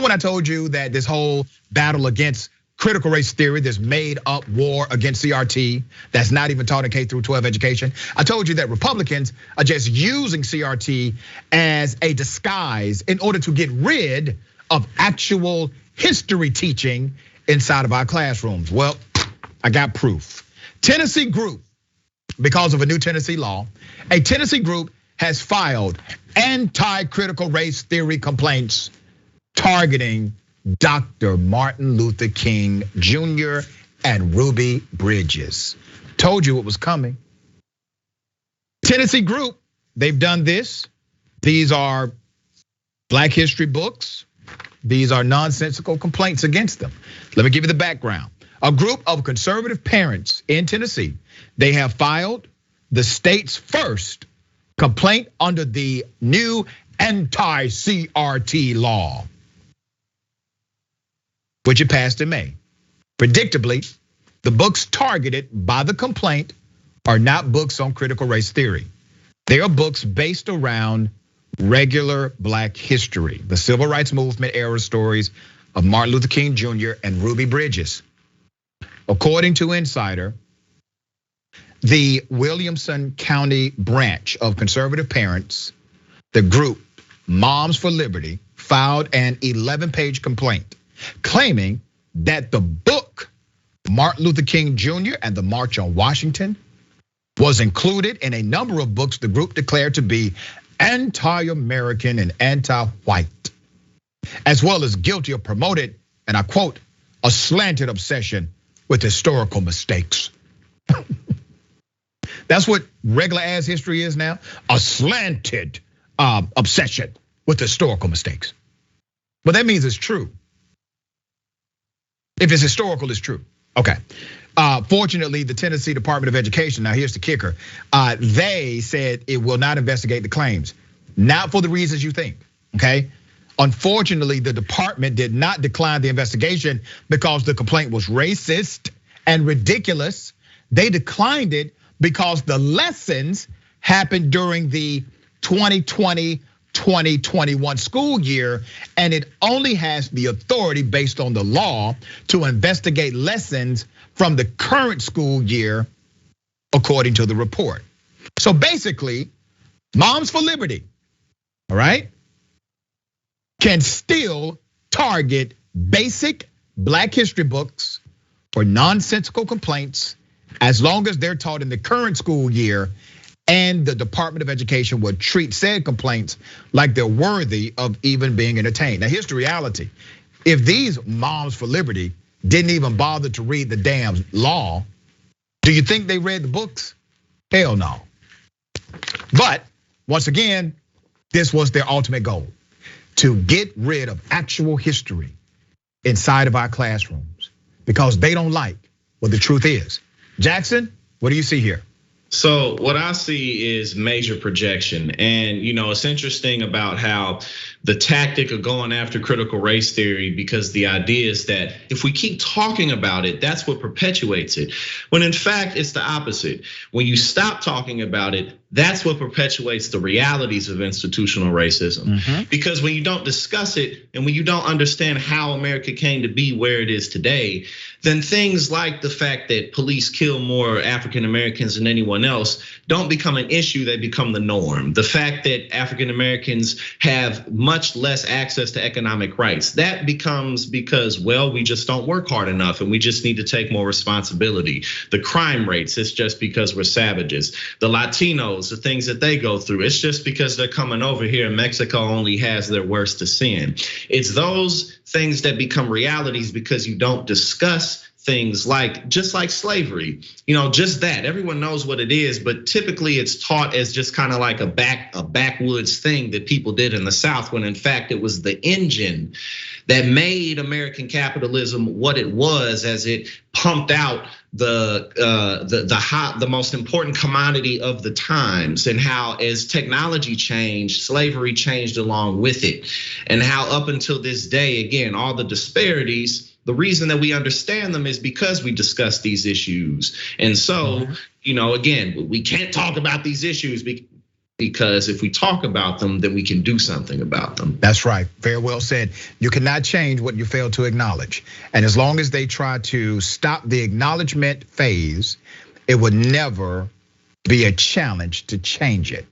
when I told you that this whole battle against critical race theory, this made up war against CRT that's not even taught in K through 12 education. I told you that Republicans are just using CRT as a disguise in order to get rid of actual history teaching inside of our classrooms. Well, I got proof. Tennessee group, because of a new Tennessee law, a Tennessee group has filed anti-critical race theory complaints targeting Dr. Martin Luther King Jr. and Ruby Bridges. Told you it was coming. Tennessee group, they've done this. These are Black history books. These are nonsensical complaints against them. Let me give you the background. A group of conservative parents in Tennessee, they have filed the state's first complaint under the new anti-CRT law, which it passed in May. Predictably, the books targeted by the complaint are not books on critical race theory. They are books based around regular Black history, the civil rights movement era stories of Martin Luther King Jr. and Ruby Bridges. According to Insider, the Williamson County branch of conservative parents, the group Moms for Liberty, filed an 11-page complaint claiming that the book Martin Luther King Jr. and the March on Washington was included in a number of books the group declared to be anti-American and anti-white, as well as guilty of promoted, and I quote, a slanted obsession with historical mistakes. That's what regular ass history is now, a slanted obsession with historical mistakes. But that means it's true. If it's historical, it's true. Okay. Fortunately, the Tennessee Department of Education, now here's the kicker. They said it will not investigate the claims, not for the reasons you think, okay? Unfortunately, the department did not decline the investigation because the complaint was racist and ridiculous. They declined it because the lessons happened during the 2020-2021 school year, and it only has the authority based on the law to investigate lessons from the current school year, according to the report. So basically, Moms for Liberty, all right, can still target basic Black history books for nonsensical complaints as long as they're taught in the current school year, and the Department of Education would treat said complaints like they're worthy of even being entertained. Now, here's the reality. If these Moms for Liberty didn't even bother to read the damn law, do you think they read the books? Hell no. But once again, this was their ultimate goal, to get rid of actual history inside of our classrooms because they don't like what the truth is. Jackson, what do you see here? So what I see is major projection. And it's interesting about how the tactic of going after critical race theory, because the idea is that if we keep talking about it, that's what perpetuates it. When in fact, it's the opposite. When you stop talking about it, that's what perpetuates the realities of institutional racism. Because when you don't discuss it and when you don't understand how America came to be where it is today, then things like the fact that police kill more African Americans than anyone else don't become an issue, they become the norm. The fact that African Americans have much less access to economic rights, that becomes because, well, we just don't work hard enough and we just need to take more responsibility. The crime rates, it's just because we're savages. The Latinos, the things that they go through, it's just because they're coming over here and Mexico only has their worst to sin. It's those things that become realities because you don't discuss things just like slavery, just that. Everyone knows what it is, but typically it's taught as just kind of like a backwoods thing that people did in the South, when in fact it was the engine that made American capitalism what it was, as it pumped out the most important commodity of the times, and how as technology changed, slavery changed along with it, and how up until this day, again, all the disparities, the reason that we understand them is because we discuss these issues. And so, again, we can't talk about these issues because if we talk about them, then we can do something about them. That's right, very well said. You cannot change what you fail to acknowledge. And as long as they try to stop the acknowledgement phase, it would never be a challenge to change it.